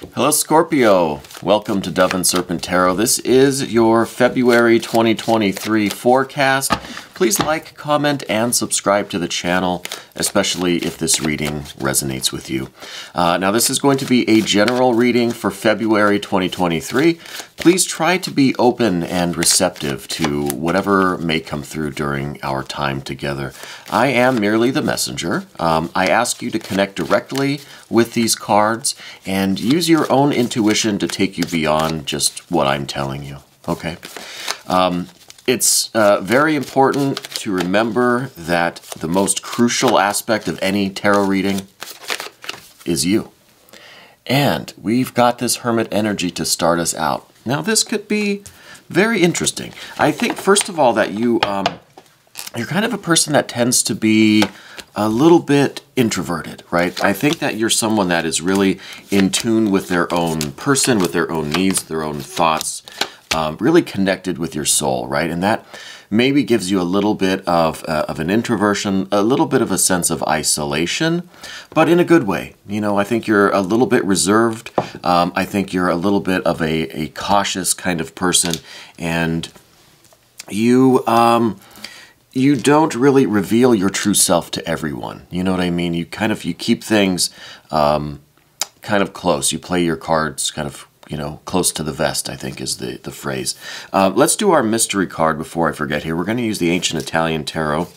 Hello Scorpio, welcome to Dove and Serpent Tarot. This is your February 2023 forecast. Please like, comment, and subscribe to the channel, especially if this reading resonates with you. Now this is going to be a general reading for February 2023. Please try to be open and receptive to whatever may come through during our time together. I am merely the messenger. I ask you to connect directly with these cards and use your own intuition to take you beyond just what I'm telling you, okay? It's very important to remember that the most crucial aspect of any tarot reading is you. And we've got this Hermit energy to start us out. Now this could be very interesting. I think first of all that you're kind of a person that tends to be a little bit introverted, right? I think that you're someone that is really in tune with their own person, with their own needs, their own thoughts, really connected with your soul, right? And that maybe gives you a little bit of an introversion, a little bit of a sense of isolation, but in a good way. You know, I think you're a little bit reserved. I think you're a little bit of a cautious kind of person, and you don't really reveal your true self to everyone. You know what I mean? You keep things kind of close. You play your cards kind of, you know, close to the vest, I think is the phrase. Let's do our mystery card before I forget here. We're going to use the Ancient Italian Tarot.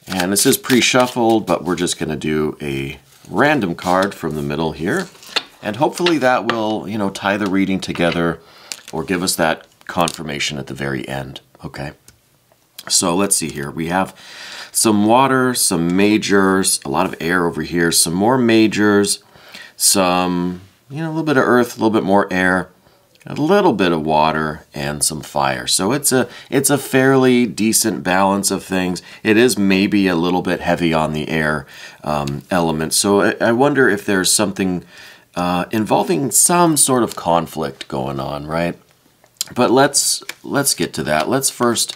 And this is pre-shuffled, but we're just going to do a random card from the middle here. And hopefully that will, you know, tie the reading together or give us that confirmation at the very end, okay? So let's see here. We have some water, some majors, a lot of air over here, some more majors, some, you know, a little bit of earth, a little bit more air, a little bit of water, and some fire. So it's a fairly decent balance of things. It is maybe a little bit heavy on the air element. So I wonder if there's something involving some sort of conflict going on, right? But let's get to that. Let's first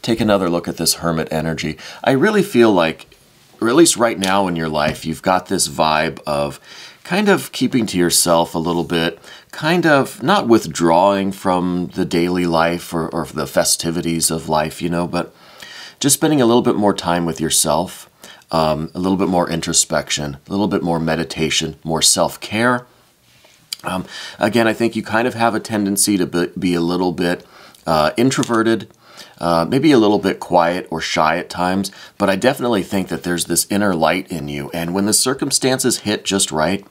take another look at this Hermit energy. I really feel like, or at least right now in your life, you've got this vibe of kind of keeping to yourself a little bit, kind of not withdrawing from the daily life or the festivities of life, you know, but just spending a little bit more time with yourself, a little bit more introspection, a little bit more meditation, more self-care. Again, I think you kind of have a tendency to be a little bit introverted, maybe a little bit quiet or shy at times, but I definitely think that there's this inner light in you. And when the circumstances hit just right,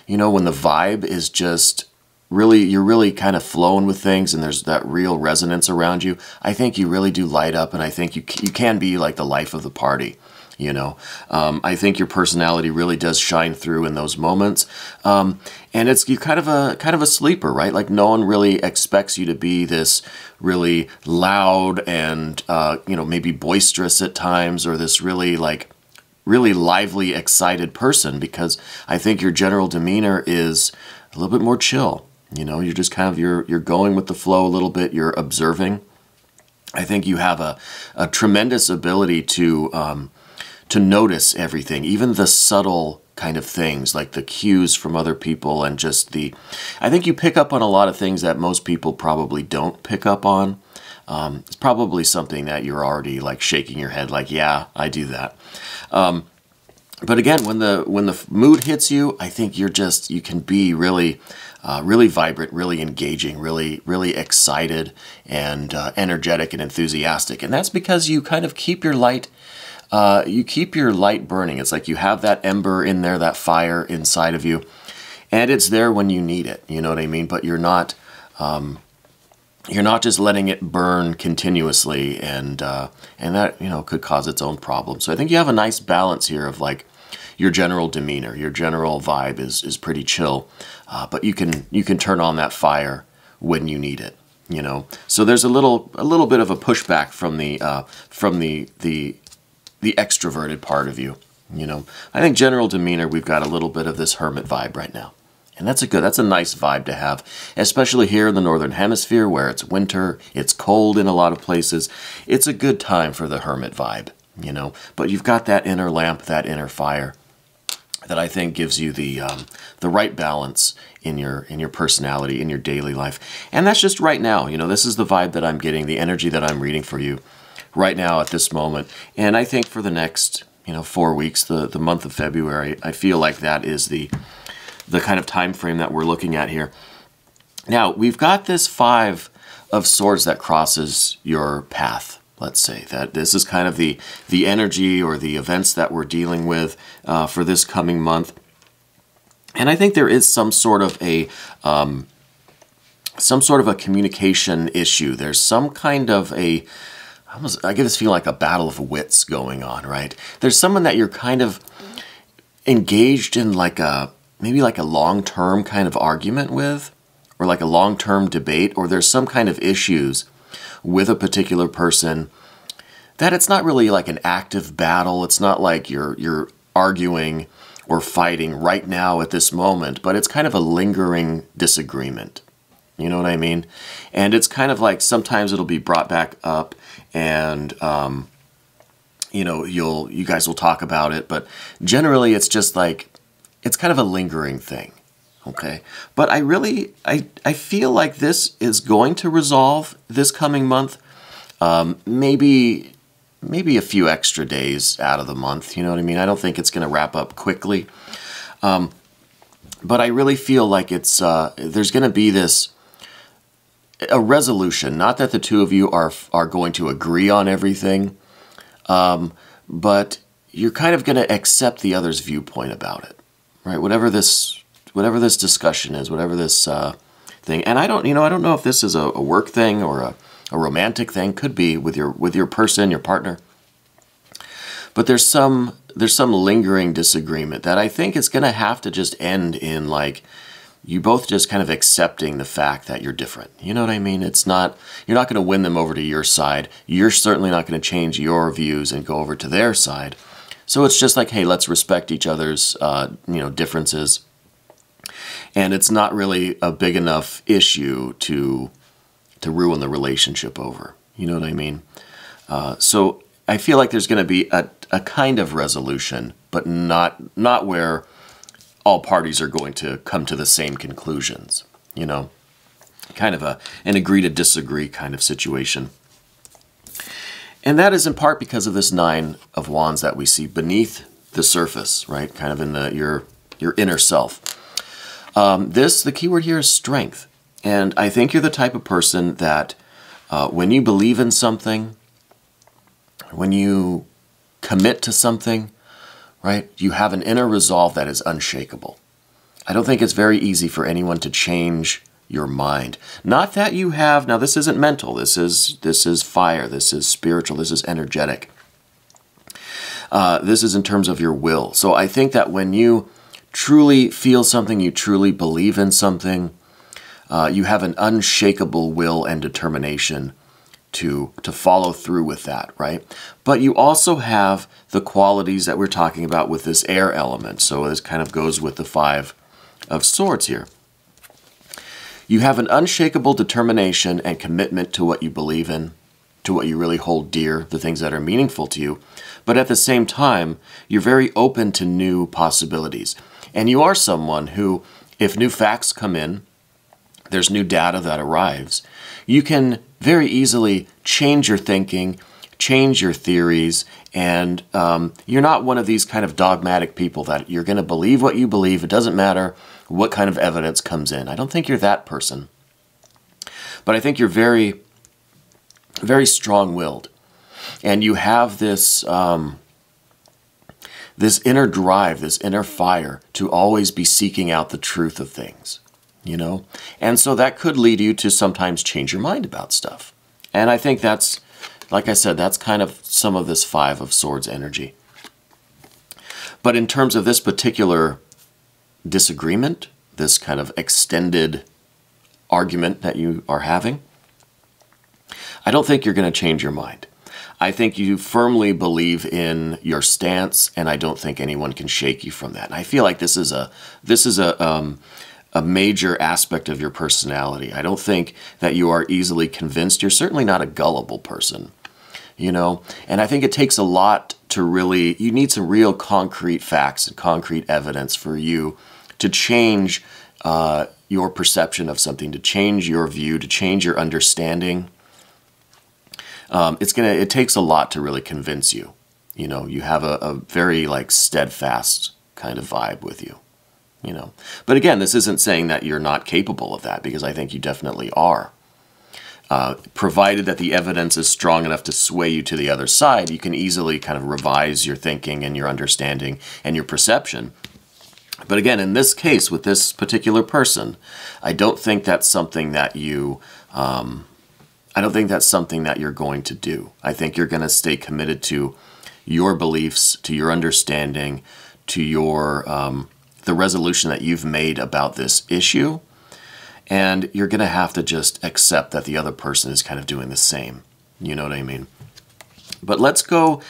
you know, when the vibe is just really, you're really kind of flowing with things and there's that real resonance around you, I think you really do light up, and I think you can be like the life of the party. You know, I think your personality really does shine through in those moments, and you're kind of a sleeper, right? Like no one really expects you to be this really loud and you know, maybe boisterous at times, or this really lively, excited person, because I think your general demeanor is a little bit more chill. You know, you're just kind of you're going with the flow a little bit. You're observing. I think you have a tremendous ability to notice everything, even the subtle kind of things, like the cues from other people, and just I think you pick up on a lot of things that most people probably don't pick up on. It's probably something that you're already like shaking your head like, yeah, I do that. But again, when the mood hits you, I think you can be really, really vibrant, really engaging, really excited and energetic and enthusiastic. And that's because you kind of keep your light burning. It's like you have that ember in there, that fire inside of you, and it's there when you need it. You know what I mean? But you're not just letting it burn continuously, and that, you know, could cause its own problems. So I think you have a nice balance here of like your general demeanor, your general vibe is pretty chill, but you can turn on that fire when you need it. You know, so there's a little bit of a pushback from the extroverted part of you, you know. I think general demeanor, we've got a little bit of this Hermit vibe right now. And that's a nice vibe to have, especially here in the Northern Hemisphere where it's winter, it's cold in a lot of places. It's a good time for the Hermit vibe, you know. But you've got that inner lamp, that inner fire. that I think gives you the right balance in your personality, in your daily life. And that's just right now. You know, this is the vibe that I'm getting, the energy that I'm reading for you right now at this moment. And I think for the next, 4 weeks, the month of February, I feel like that is the kind of time frame that we're looking at here. Now, we've got this 5 of Swords that crosses your path. Let's say that this is kind of the energy or the events that we're dealing with for this coming month. And I think there is some sort of a communication issue. There's some kind of I get this feeling like a battle of wits going on, right? There's someone that you're kind of engaged in maybe like a long-term kind of argument with, or like a long-term debate, or there's some kind of issues with a particular person that it's not really like an active battle. It's not like you're arguing or fighting right now at this moment, but it's kind of a lingering disagreement. You know what I mean? And it's kind of like sometimes it'll be brought back up and you guys will talk about it, but generally it's just like it's kind of a lingering thing. Okay, but I feel like this is going to resolve this coming month. Maybe a few extra days out of the month. You know what I mean? I don't think it's going to wrap up quickly. But I really feel like there's going to be a resolution. Not that the two of you are going to agree on everything, but you're kind of going to accept the other's viewpoint about it, right? Whatever this discussion is, whatever this thing, and I don't know if this is a work thing or a romantic thing. Could be with your person, your partner. But there's some lingering disagreement that I think is going to have to just end in like you both just kind of accepting the fact that you're different. You know what I mean? You're not going to win them over to your side. You're certainly not going to change your views and go over to their side. So it's just like, hey, let's respect each other's differences. And it's not really a big enough issue to ruin the relationship over. You know what I mean? So I feel like there's going to be a kind of resolution, but not where all parties are going to come to the same conclusions. You know, kind of an agree to disagree kind of situation. And that is in part because of this 9 of Wands that we see beneath the surface, right? Kind of in your inner self. The keyword here is strength. And I think you're the type of person that when you believe in something, when you commit to something, right, you have an inner resolve that is unshakable. I don't think it's very easy for anyone to change your mind. Not that you have, now this isn't mental, this is fire, this is spiritual, this is energetic. This is in terms of your will. So I think that when you truly feel something, you truly believe in something, you have an unshakable will and determination to follow through with that, right? But you also have the qualities that we're talking about with this air element. So this kind of goes with the 5 of Swords here. You have an unshakable determination and commitment to what you believe in, to what you really hold dear, the things that are meaningful to you. But at the same time, you're very open to new possibilities. And you are someone who, if new facts come in, there's new data that arrives, you can very easily change your thinking, change your theories, and you're not one of these kind of dogmatic people that you're going to believe what you believe. It doesn't matter what kind of evidence comes in. I don't think you're that person. But I think you're very, very strong-willed. And you have this this inner drive, this inner fire to always be seeking out the truth of things, you know? And so that could lead you to sometimes change your mind about stuff. And I think that's, like I said, that's kind of some of this 5 of Swords energy. But in terms of this particular disagreement, this kind of extended argument that you are having, I don't think you're going to change your mind. I think you firmly believe in your stance, and I don't think anyone can shake you from that. And I feel like this is a major aspect of your personality. I don't think that you are easily convinced. You're certainly not a gullible person. you know? And I think it takes a lot to really, you need some real concrete facts and concrete evidence for you to change your perception of something, to change your view, to change your understanding. It takes a lot to really convince you. You know, you have a very like steadfast kind of vibe with you, you know. But again, this isn't saying that you're not capable of that, because I think you definitely are. Provided that the evidence is strong enough to sway you to the other side, you can easily kind of revise your thinking and your understanding and your perception. But again, in this case, with this particular person, I don't think that's something that you, I don't think that's something that you're going to do. I think you're going to stay committed to your beliefs, to your understanding, to your, the resolution that you've made about this issue. And you're going to have to just accept that the other person is kind of doing the same. You know what I mean? But let's go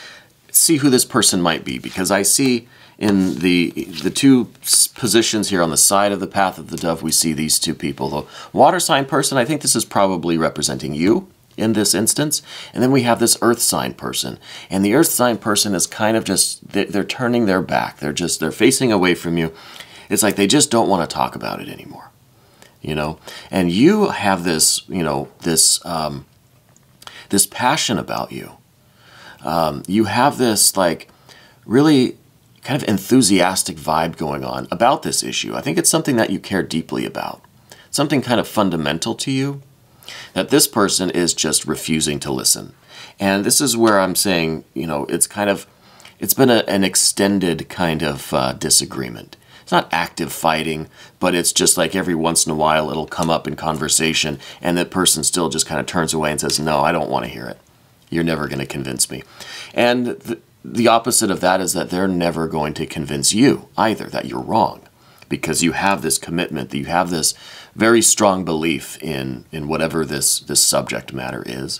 see who this person might be, because I see in the two positions here on the side of the path of the dove, we see these two people. The water sign person, I think this is probably representing you in this instance. And then we have this earth sign person. And the earth sign person is kind of just, they're turning their back. They're facing away from you. It's like they just don't want to talk about it anymore. You know, and you have this, you know, this passion about you. You have this like really kind of enthusiastic vibe going on about this issue. I think it's something that you care deeply about, something kind of fundamental to you, that this person is just refusing to listen. And this is where I'm saying, you know, it's been an extended kind of disagreement. It's not active fighting, but it's just like every once in a while it'll come up in conversation, and that person still just kind of turns away and says, no, I don't want to hear it. You're never going to convince me. And the opposite of that is that they're never going to convince you either that you're wrong, because you have this commitment, that you have this very strong belief in whatever this subject matter is.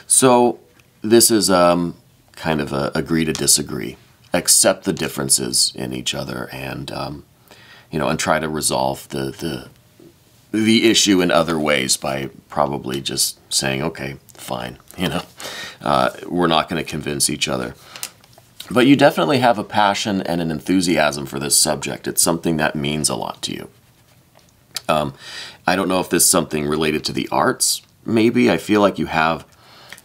So this is kind of a agree to disagree. Accept the differences in each other, and you know, and try to resolve the issue in other ways by probably just saying, okay, fine, you know, we're not going to convince each other. But you definitely have a passion and an enthusiasm for this subject. It's something that means a lot to you. I don't know if this is something related to the arts. Maybe. I feel like you have.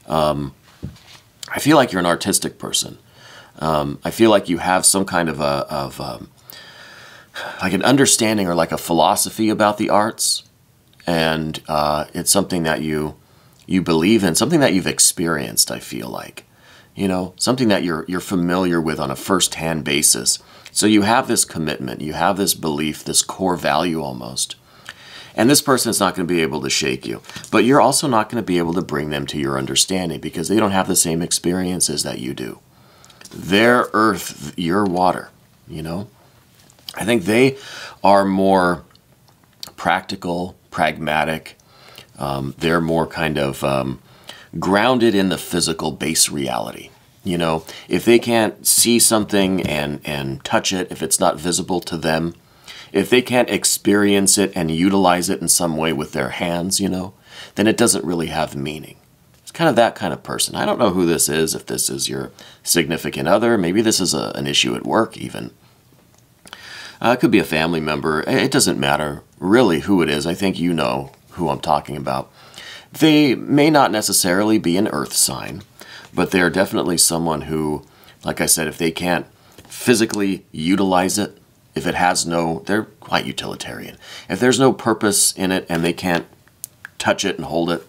I feel like you're an artistic person. I feel like you have some kind of like an understanding or like a philosophy about the arts, and it's something that you believe in, something that you've experienced. I feel like, you know, something that you're familiar with on a first-hand basis. So you have this commitment, you have this belief, this core value almost. And this person is not going to be able to shake you, but you're also not going to be able to bring them to your understanding, because they don't have the same experiences that you do. They're earth, you're water, you know? I think they are more practical, pragmatic. They're more kind of grounded in the physical base reality. You know, if they can't see something and touch it, if it's not visible to them, if they can't experience it and utilize it in some way with their hands, you know, then it doesn't really have meaning. Kind of that kind of person. I don't know who this is, if this is your significant other. Maybe this is an issue at work even. It could be a family member. It doesn't matter really who it is. I think you know who I'm talking about. They may not necessarily be an earth sign, but they're definitely someone who, like I said, if they can't physically utilize it, if it has no, they're quite utilitarian. If there's no purpose in it and they can't touch it and hold it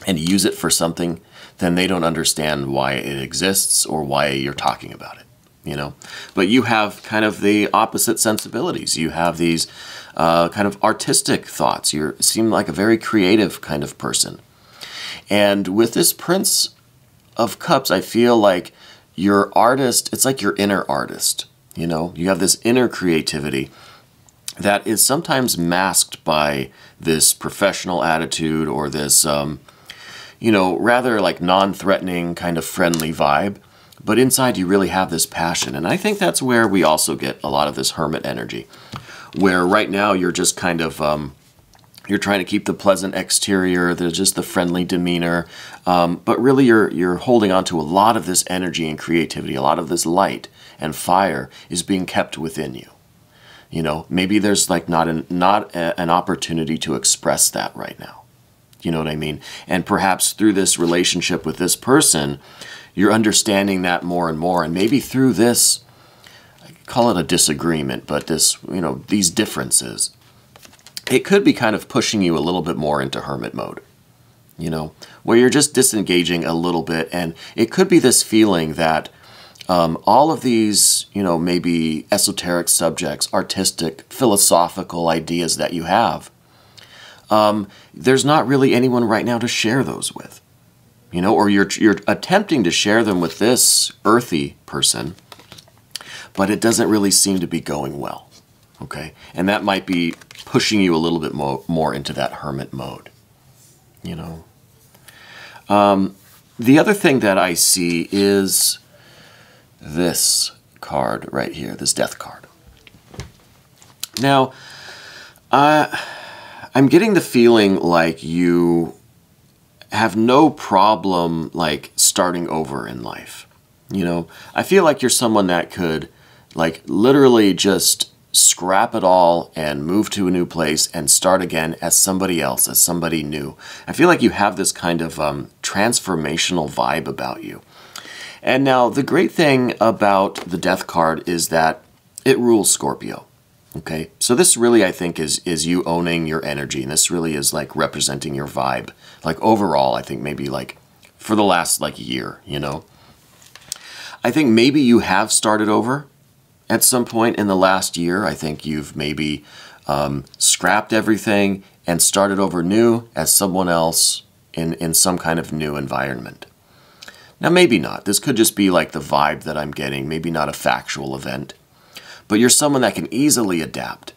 and use it for something, then they don't understand why it exists or why you're talking about it, you know. But you have kind of the opposite sensibilities. You have these kind of artistic thoughts. You seem like a very creative kind of person. And with this Prince of Cups, I feel like your artist, it's like your inner artist, you know. You have this inner creativity that is sometimes masked by this professional attitude or this you know, rather like non-threatening kind of friendly vibe, but inside you really have this passion. And I think that's where we also get a lot of this hermit energy, where right now you're just kind of You're trying to keep the pleasant exterior, there's just the friendly demeanor, but really you're holding on to a lot of this energy and creativity, a lot of this light and fire is being kept within you. You know, maybe there's like not an opportunity to express that right now. You know what I mean? And perhaps through this relationship with this person, you're understanding that more and more, and maybe through this, I call it a disagreement, but this, you know, these differences, it could be kind of pushing you a little bit more into hermit mode, you know, where you're just disengaging a little bit. And it could be this feeling that all of these, you know, maybe esoteric subjects, artistic, philosophical ideas that you have, there's not really anyone right now to share those with, you know, or you're attempting to share them with this earthy person, but it doesn't really seem to be going well. Okay, and that might be pushing you a little bit more into that hermit mode, you know. The other thing that I see is this card right here, this death card. Now, I'm getting the feeling like you have no problem like starting over in life. You know, I feel like you're someone that could like literally just scrap it all and move to a new place and start again as somebody else, as somebody new. I feel like you have this kind of transformational vibe about you. And now the great thing about the death card is that it rules Scorpio. Okay, so this really, I think, is you owning your energy, and this really is like representing your vibe. Like overall, I think maybe like for the last like year, you know. I think maybe you have started over at some point in the last year. I think you've maybe scrapped everything and started over new as someone else in some kind of new environment. Now, maybe not. This could just be like the vibe that I'm getting, maybe not a factual event. But you're someone that can easily adapt,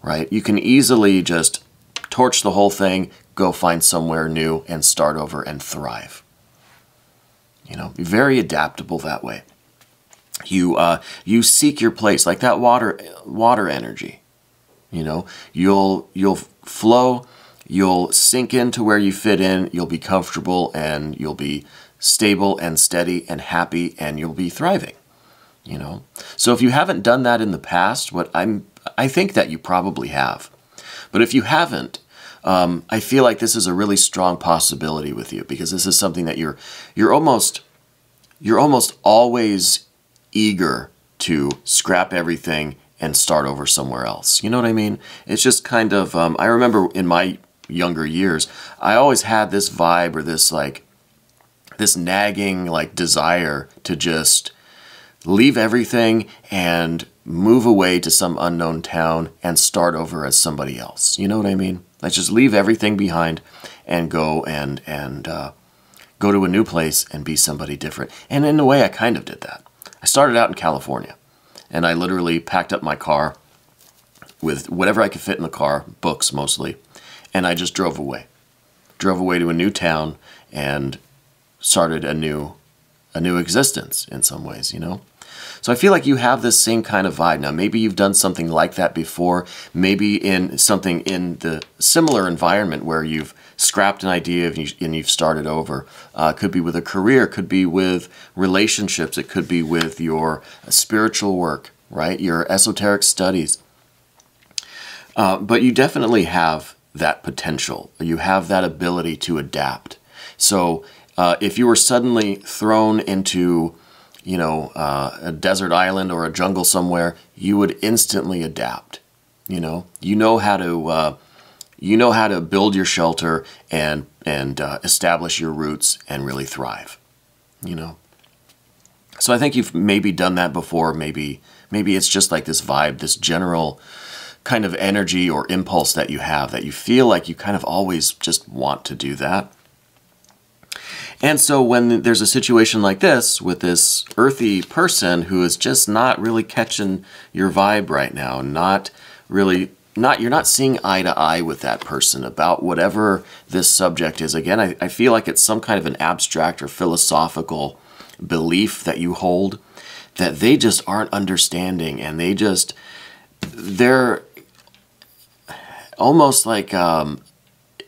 right? You can easily just torch the whole thing, go find somewhere new and start over and thrive. You know, be very adaptable that way. You seek your place, like that water energy. You know, you'll flow, you'll sink into where you fit in, you'll be comfortable, and you'll be stable and steady and happy, and you'll be thriving. You know, so if you haven't done that in the past, I think that you probably have. But if you haven't, I feel like this is a really strong possibility with you, because this is something that you're almost always eager to scrap everything and start over somewhere else. You know what I mean? It's just kind of, I remember in my younger years, I always had this vibe or this like, this nagging like desire to just leave everything and move away to some unknown town and start over as somebody else. You know what I mean? Let's just leave everything behind and go and go to a new place and be somebody different. And in a way, I kind of did that. I started out in California, and I literally packed up my car with whatever I could fit in the car, books mostly, and I just drove away. Drove away to a new town and started a new existence in some ways, you know? So I feel like you have this same kind of vibe. Now, maybe you've done something like that before, maybe in something in the similar environment where you've scrapped an idea and you've started over. Could be with a career, could be with relationships, it could be with your spiritual work, right? Your esoteric studies. But you definitely have that potential. You have that ability to adapt. So if you were suddenly thrown into, you know, a desert island or a jungle somewhere, you would instantly adapt. You know how to build your shelter and establish your roots and really thrive. You know, so I think you've maybe done that before. Maybe it's just like this vibe, this general kind of energy or impulse that you have, that you feel like you kind of always just want to do that. And so when there's a situation like this with this earthy person who is just not really catching your vibe right now, you're not seeing eye to eye with that person about whatever this subject is. Again, I feel like it's some kind of an abstract or philosophical belief that you hold that they just aren't understanding, and almost like a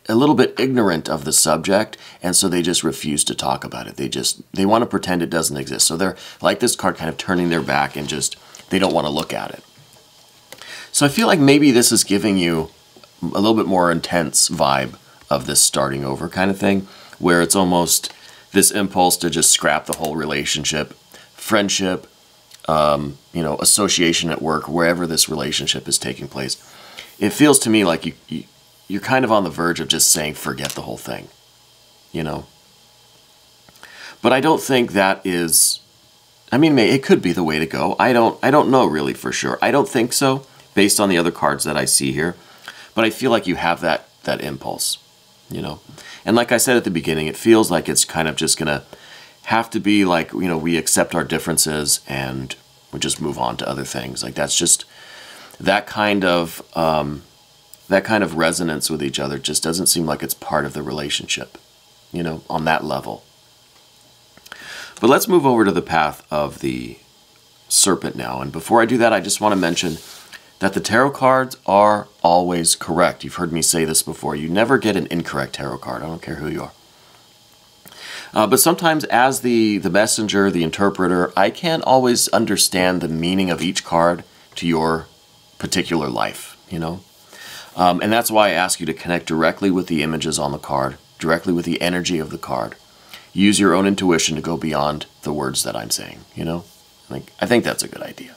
little bit ignorant of the subject, and so they just refuse to talk about it. They want to pretend it doesn't exist. So they're like this card, kind of turning their back and just, they don't want to look at it. So I feel like maybe this is giving you a little bit more intense vibe of this starting over kind of thing, where it's almost this impulse to just scrap the whole relationship, friendship, you know, association at work, wherever this relationship is taking place. It feels to me like you're kind of on the verge of just saying, forget the whole thing, you know. But I don't think that is, I mean, it could be the way to go. I don't know really for sure. I don't think so, based on the other cards that I see here. But I feel like you have that impulse, you know. And like I said at the beginning, it feels like it's kind of just going to have to be like, you know, we accept our differences and we just move on to other things. Like that's just that kind of resonance with each other just doesn't seem like it's part of the relationship, you know, on that level. But let's move over to the path of the Serpent now. And before I do that, I just want to mention that the tarot cards are always correct. You've heard me say this before. You never get an incorrect tarot card. I don't care who you are. But sometimes as the messenger, the interpreter, I can't always understand the meaning of each card to your particular life, you know. And that's why I ask you to connect directly with the images on the card, directly with the energy of the card. Use your own intuition to go beyond the words that I'm saying, you know. I think that's a good idea.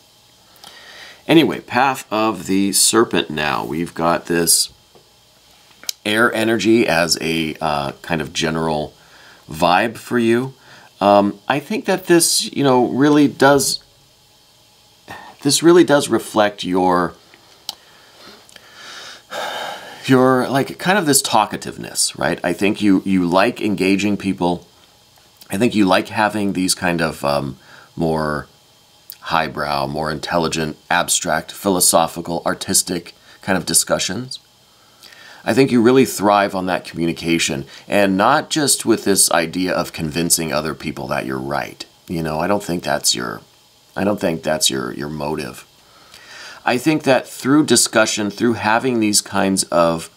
Anyway, path of the Serpent now. We've got this air energy as a kind of general vibe for you. I think that this, you know, really does reflect your like kind of this talkativeness, right? I think you like engaging people. I think you like having these kind of more highbrow, more intelligent, abstract, philosophical, artistic kind of discussions. I think you really thrive on that communication, and not just with this idea of convincing other people that you're right. You know, I don't think that's your motive. I think that through discussion, through having these kinds of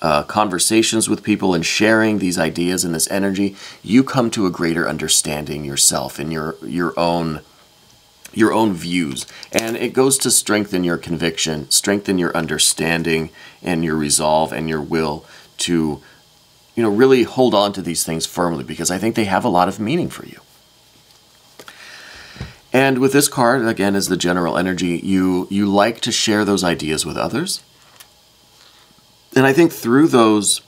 conversations with people and sharing these ideas and this energy, you come to a greater understanding yourself and your own views, and it goes to strengthen your conviction, strengthen your understanding and your resolve and your will to, you know, really hold on to these things firmly, because I think they have a lot of meaning for you. And with this card, again, as the general energy, you like to share those ideas with others. And I think through those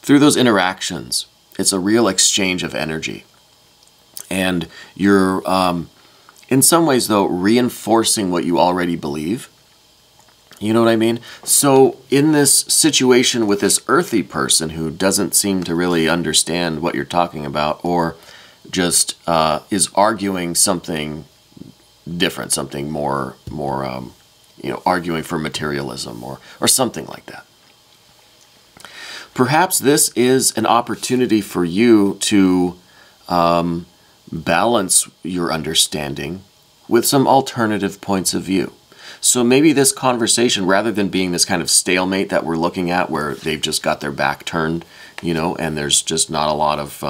interactions, it's a real exchange of energy. And you're, in some ways, though, reinforcing what you already believe. You know what I mean? So in this situation with this earthy person who doesn't seem to really understand what you're talking about, or just is arguing something different, something more, you know, arguing for materialism or something like that. Perhaps this is an opportunity for you to balance your understanding with some alternative points of view. So maybe this conversation, rather than being this kind of stalemate that we're looking at where they've just got their back turned, you know, and there's just not a lot of,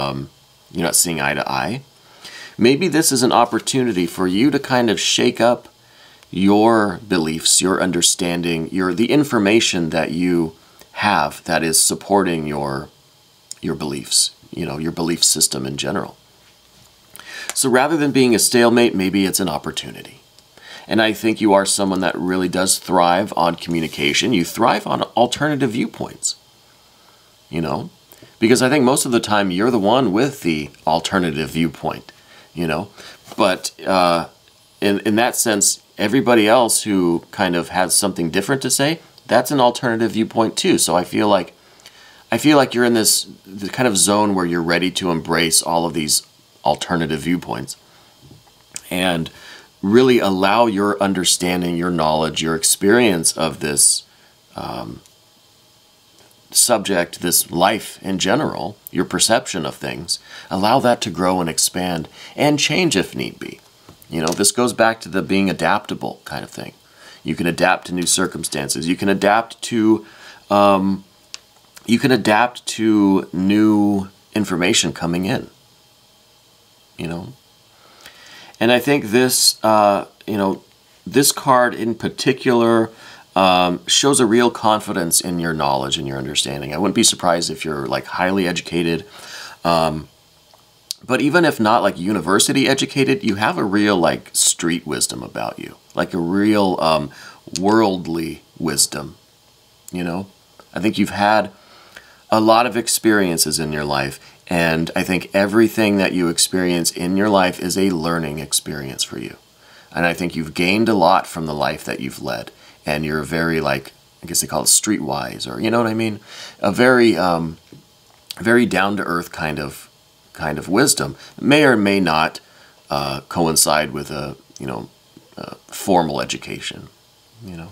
you're not seeing eye to eye, maybe this is an opportunity for you to kind of shake up your beliefs, your understanding, the information that you have that is supporting your beliefs, you know, your belief system in general. So rather than being a stalemate, maybe it's an opportunity. And I think you are someone that really does thrive on communication. You thrive on alternative viewpoints, you know, because I think most of the time you're the one with the alternative viewpoint, you know. But in that sense, everybody else who kind of has something different to say, that's an alternative viewpoint too. So I feel like you're in this kind of zone where you're ready to embrace all of these alternative viewpoints and really allow your understanding, your knowledge, your experience of this subject, this life in general, your perception of things, allow that to grow and expand and change if need be. You know, this goes back to the being adaptable kind of thing. You can adapt to new circumstances. You can adapt to new information coming in. You know, and I think this this card in particular shows a real confidence in your knowledge and your understanding. I wouldn't be surprised if you're like highly educated, but even if not like university educated, you have a real like street wisdom about you, like a real worldly wisdom. You know, I think you've had a lot of experiences in your life, and I think everything that you experience in your life is a learning experience for you. And I think you've gained a lot from the life that you've led. And you're very, like, I guess they call it streetwise, or you know what I mean? A very, very down-to-earth kind of wisdom. May or may not coincide with a, formal education, you know?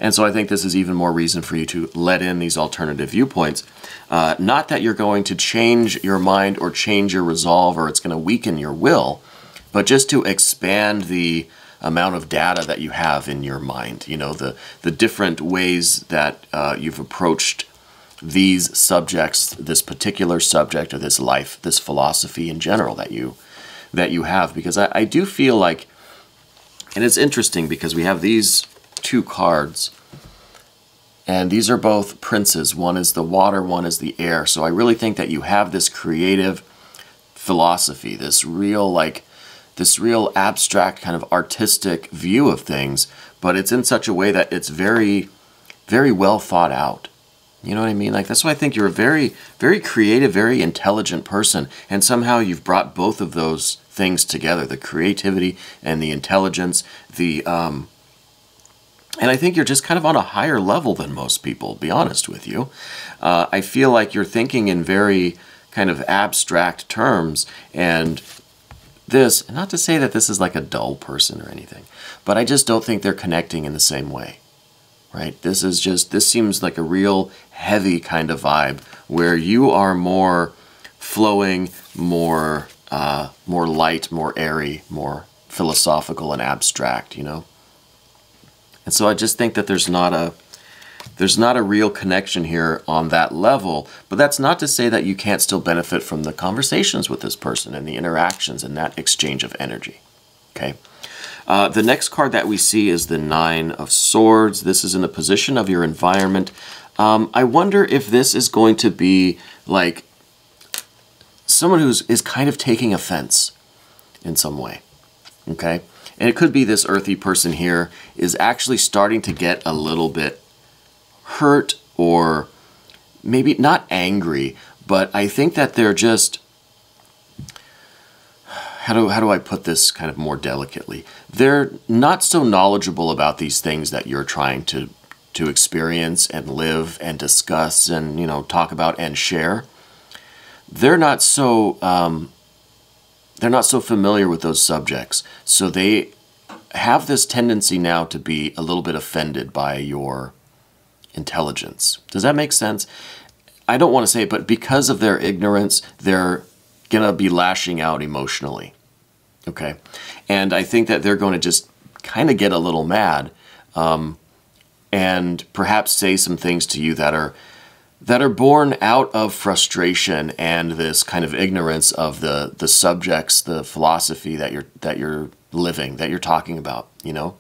And so I think this is even more reason for you to let in these alternative viewpoints. Not that you're going to change your mind or change your resolve or it's going to weaken your will, but just to expand the amount of data that you have in your mind. You know, the different ways that you've approached these subjects, this particular subject or this life, this philosophy in general that you have. Because I do feel like, and it's interesting because we have these two cards, and these are both princes. One is the water, one is the air. So I really think that you have this creative philosophy, this real abstract kind of artistic view of things, but it's in such a way that it's very, very well thought out. You know what I mean? Like, that's why I think you're a very, very creative, very intelligent person, and somehow you've brought both of those things together, the creativity and the intelligence, and I think you're just kind of on a higher level than most people, to be honest with you. I feel like you're thinking in very kind of abstract terms, and this, and not to say that this is like a dull person or anything, but I just don't think they're connecting in the same way, right? This seems like a real heavy kind of vibe where you are more flowing, more light, more airy, more philosophical and abstract, you know? And so I just think that there's not a real connection here on that level, but that's not to say that you can't still benefit from the conversations with this person and the interactions and that exchange of energy, okay? The next card that we see is the Nine of Swords. This is in the position of your environment. I wonder if this is going to be like someone is kind of taking offense in some way, okay? And it could be this earthy person here is actually starting to get a little bit hurt, or maybe not angry, but I think that they're just, how do I put this kind of more delicately? They're not so knowledgeable about these things that you're trying to experience and live and discuss and, you know, talk about and share. They're not so familiar with those subjects, so they have this tendency now to be a little bit offended by your intelligence. Does that make sense? I don't want to say it, but because of their ignorance, they're going to be lashing out emotionally. Okay? And I think that they're going to just kind of get a little mad and perhaps say some things to you that are born out of frustration and this kind of ignorance of the subjects, the philosophy that you're living, that you're talking about, you know?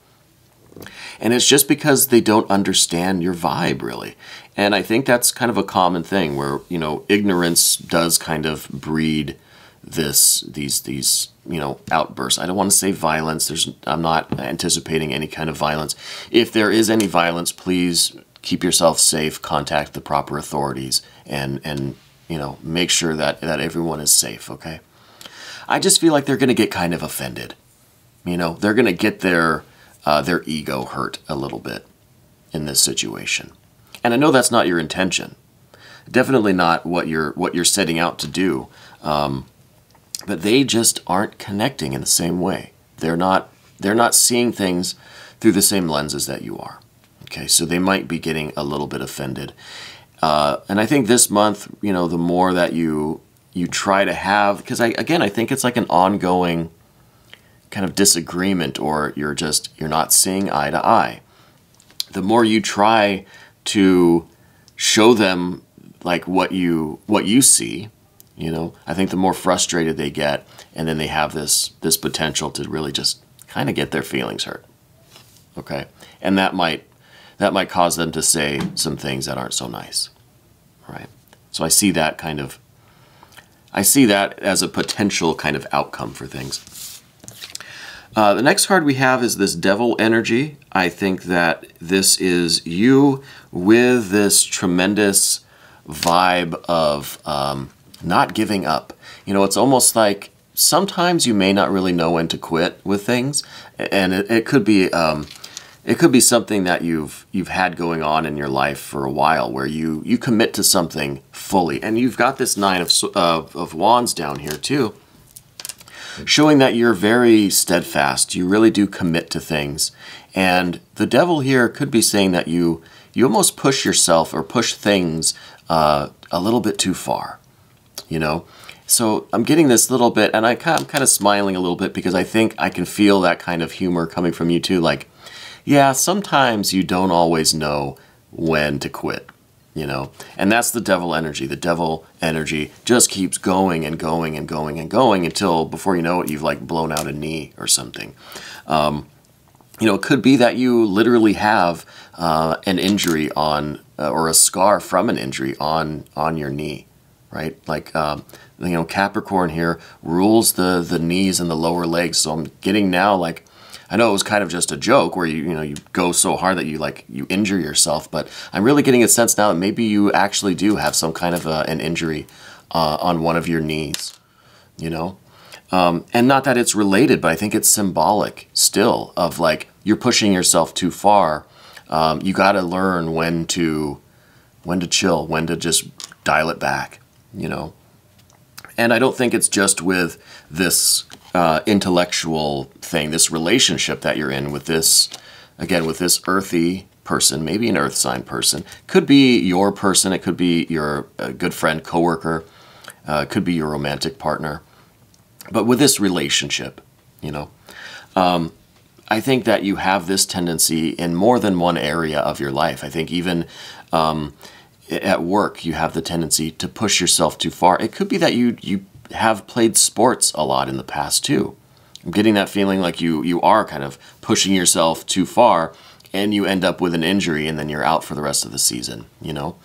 And it's just because they don't understand your vibe, really. And I think that's kind of a common thing where, you know, ignorance does kind of breed these you know, outbursts. I don't want to say violence. I'm not anticipating any kind of violence. If there is any violence, please keep yourself safe, contact the proper authorities, and you know, make sure that everyone is safe, okay? I just feel like they're going to get kind of offended. You know, they're going to get their ego hurt a little bit in this situation. And I know that's not your intention. Definitely not what you're setting out to do. But they just aren't connecting in the same way. They're not seeing things through the same lenses that you are. Okay, so they might be getting a little bit offended. And I think this month, you know, the more that you try to have, because I think it's like an ongoing kind of disagreement, or you're not seeing eye to eye. The more you try to show them like what you see, you know, I think the more frustrated they get, and then they have this potential to really just kind of get their feelings hurt. Okay, and that might cause them to say some things that aren't so nice, right? So I see that as a potential kind of outcome for things. The next card we have is this Devil energy. I think that this is you with this tremendous vibe of not giving up. You know, it's almost like sometimes you may not really know when to quit with things, and it could be something that you've had going on in your life for a while, where you commit to something fully, and you've got this Nine of Wands down here too, showing that you're very steadfast. You really do commit to things, and the Devil here could be saying that you almost push yourself or push things a little bit too far, you know. So I'm getting this little bit, and I'm kind of smiling a little bit, because I think I can feel that kind of humor coming from you too. Like, yeah, sometimes you don't always know when to quit, you know. And that's the Devil energy. The Devil energy just keeps going and going and going and going until, before you know it, you've like blown out a knee or something. You know, it could be that you literally have an injury on, or a scar from an injury on your knee, right? Like, you know, Capricorn here rules the knees and the lower legs. So I'm getting now, like, I know it was kind of just a joke where you go so hard that you injure yourself, but I'm really getting a sense now that maybe you actually do have some kind of an injury on one of your knees, you know? And not that it's related, but I think it's symbolic still of like, you're pushing yourself too far. You got to learn when to chill, when to just dial it back, you know? And I don't think it's just with this intellectual thing, this relationship that you're in with this, again, with this earthy person, maybe an earth sign person. Could be your person, it could be your good friend, coworker, could be your romantic partner. But with this relationship, you know, I think that you have this tendency in more than one area of your life. I think even at work, you have the tendency to push yourself too far. It could be that you have played sports a lot in the past too. I'm getting that feeling like you are kind of pushing yourself too far, and you end up with an injury, and then you're out for the rest of the season, you know?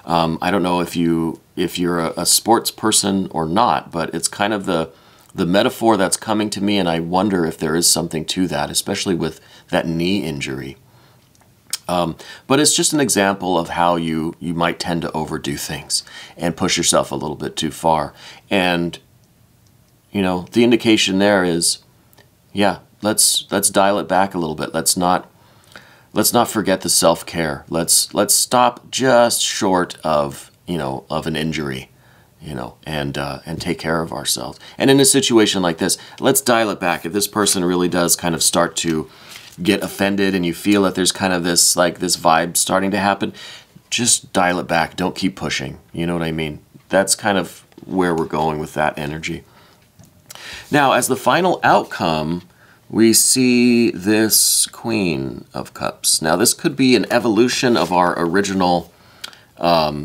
I don't know if you're a sports person or not, but it's kind of the metaphor that's coming to me, and I wonder if there is something to that, especially with that knee injury. But it's just an example of how you might tend to overdo things and push yourself a little bit too far. And, you know, the indication there is, yeah, let's dial it back a little bit. Let's not forget the self-care. Let's stop just short of, you know, of an injury, you know, and take care of ourselves. And in a situation like this, let's dial it back. If this person really does kind of start to get offended, and you feel that there's kind of this vibe starting to happen, just dial it back. Don't keep pushing. You know what I mean? That's kind of where we're going with that energy. Now, as the final outcome, we see this Queen of Cups. Now, this could be an evolution of our original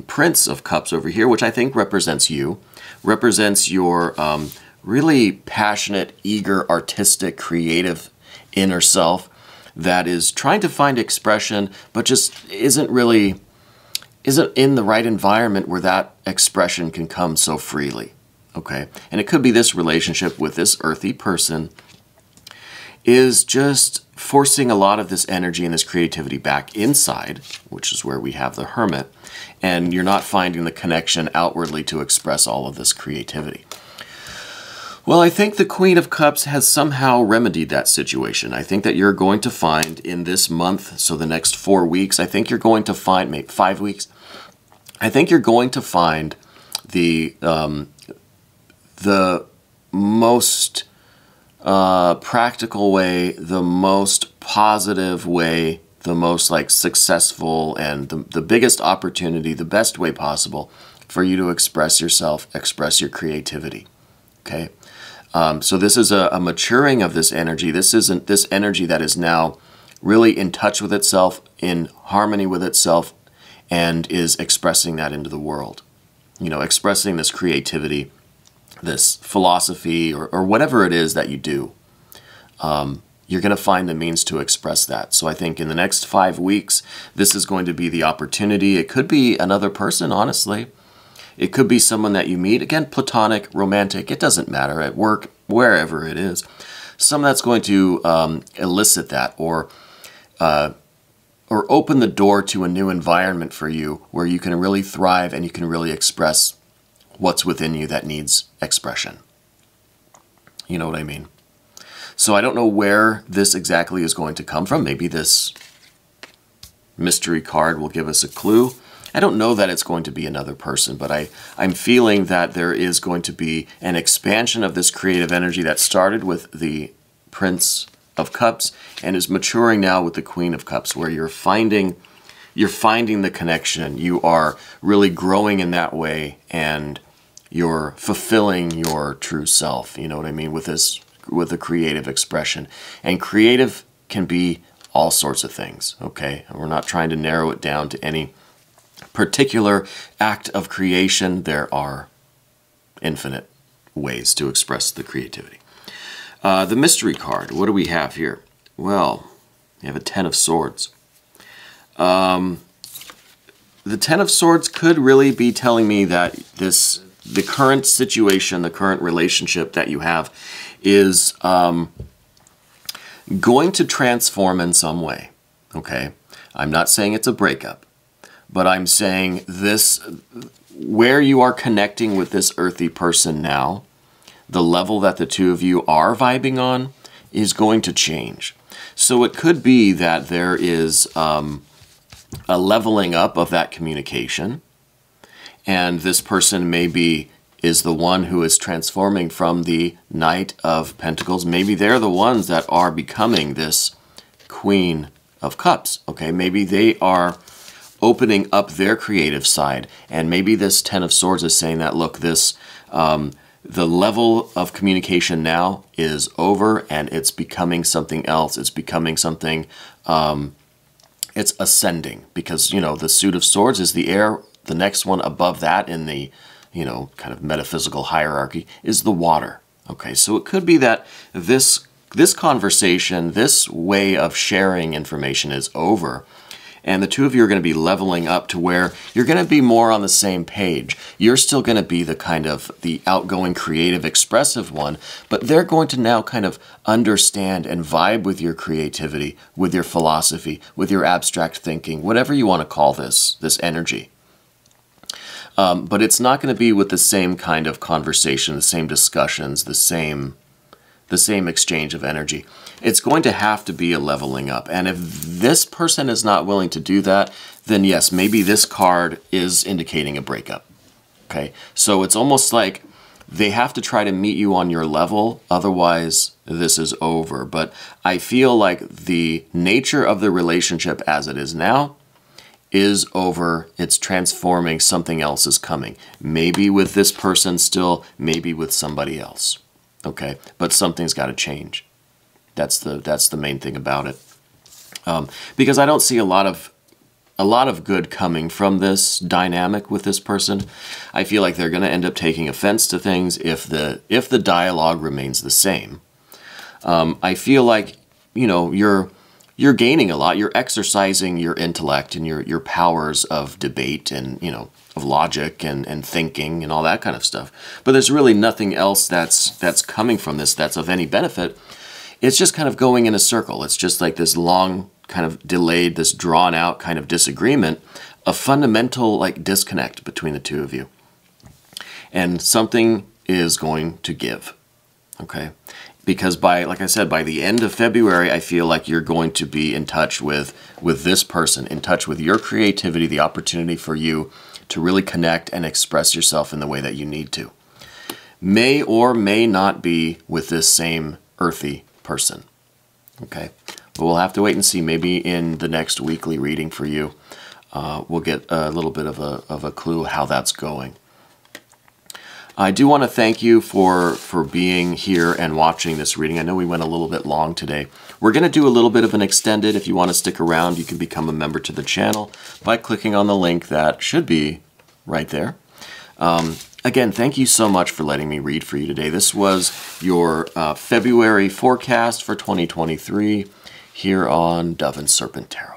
Prince of Cups over here, which I think represents you. Represents your really passionate, eager, artistic, creative inner self that is trying to find expression, but just isn't in the right environment where that expression can come so freely, okay? And it could be this relationship with this earthy person is just forcing a lot of this energy and this creativity back inside, which is where we have the Hermit, and you're not finding the connection outwardly to express all of this creativity. Well, I think the Queen of Cups has somehow remedied that situation. I think that you're going to find in this month, so the next 4 weeks, I think you're going to find, maybe 5 weeks, I think you're going to find the most practical way, the most positive way, the most like successful, and the biggest opportunity, the best way possible for you to express yourself, express your creativity, okay? So this is a maturing of this energy. This isn't this energy that is now really in touch with itself, in harmony with itself, and is expressing that into the world. You know, expressing this creativity, this philosophy, or whatever it is that you do. You're going to find the means to express that. So I think in the next 5 weeks, this is going to be the opportunity. It could be another person, honestly. It could be someone that you meet. Again, platonic, romantic, it doesn't matter. At work, wherever it is. Someone that's going to elicit that or open the door to a new environment for you where you can really thrive and you can really express what's within you that needs expression. You know what I mean? So I don't know where this exactly is going to come from. Maybe this mystery card will give us a clue. I don't know that it's going to be another person, but I'm feeling that there is going to be an expansion of this creative energy that started with the Prince of Cups and is maturing now with the Queen of Cups, where you're finding the connection. You are really growing in that way, and you're fulfilling your true self. You know what I mean? With a creative expression. And creative can be all sorts of things, okay? We're not trying to narrow it down to any particular act of creation. There are infinite ways to express the creativity. The mystery card, what do we have here? Well, we have a Ten of Swords. The Ten of Swords could really be telling me that the current situation, the current relationship that you have is going to transform in some way, okay? I'm not saying it's a breakup, but I'm saying this, where you are connecting with this earthy person now, the level that the two of you are vibing on is going to change. So it could be that there is a leveling up of that communication, and this person maybe is the one who is transforming from the Knight of Pentacles. Maybe they're the ones that are becoming this Queen of Cups, okay? Maybe they are opening up their creative side, and maybe this Ten of Swords is saying that, look, the level of communication now is over, and it's becoming something else. It's becoming something, it's ascending, because, you know, the Suit of Swords is the air. The next one above that in the, you know, kind of metaphysical hierarchy is the water. Okay, so it could be that this conversation, this way of sharing information is over, and the two of you are going to be leveling up to where you're going to be more on the same page. You're still going to be the kind of the outgoing, creative, expressive one, but they're going to now kind of understand and vibe with your creativity, with your philosophy, with your abstract thinking, whatever you want to call this energy. But it's not going to be with the same kind of conversation, the same discussions, the same exchange of energy. It's going to have to be a leveling up. And if this person is not willing to do that, then yes, maybe this card is indicating a breakup. Okay, so it's almost like they have to try to meet you on your level, otherwise this is over. But I feel like the nature of the relationship as it is now is over. It's transforming. Something else is coming. Maybe with this person still, maybe with somebody else. Okay, but something's got to change. That's the main thing about it. Because I don't see a lot of good coming from this dynamic with this person. I feel like they're going to end up taking offense to things if the dialogue remains the same. I feel like, you know, you're gaining a lot. You're exercising your intellect and your powers of debate and, you know, of logic and thinking and all that kind of stuff. But there's really nothing else that's coming from this that's of any benefit. It's just kind of going in a circle. It's just like this long kind of delayed, this drawn out kind of disagreement, a fundamental like disconnect between the two of you. And something is going to give, okay? Because like I said, by the end of February, I feel like you're going to be in touch with this person, in touch with your creativity, the opportunity for you to really connect and express yourself in the way that you need to. May or may not be with this same earthy person, okay? But we'll have to wait and see. Maybe in the next weekly reading for you, we'll get a little bit of a clue how that's going. I do want to thank you for being here and watching this reading. I know we went a little bit long today. We're going to do a little bit of an extended. If you want to stick around, you can become a member to the channel by clicking on the link that should be right there. Again, thank you so much for letting me read for you today. This was your February forecast for 2023 here on Dove and Serpent Tarot.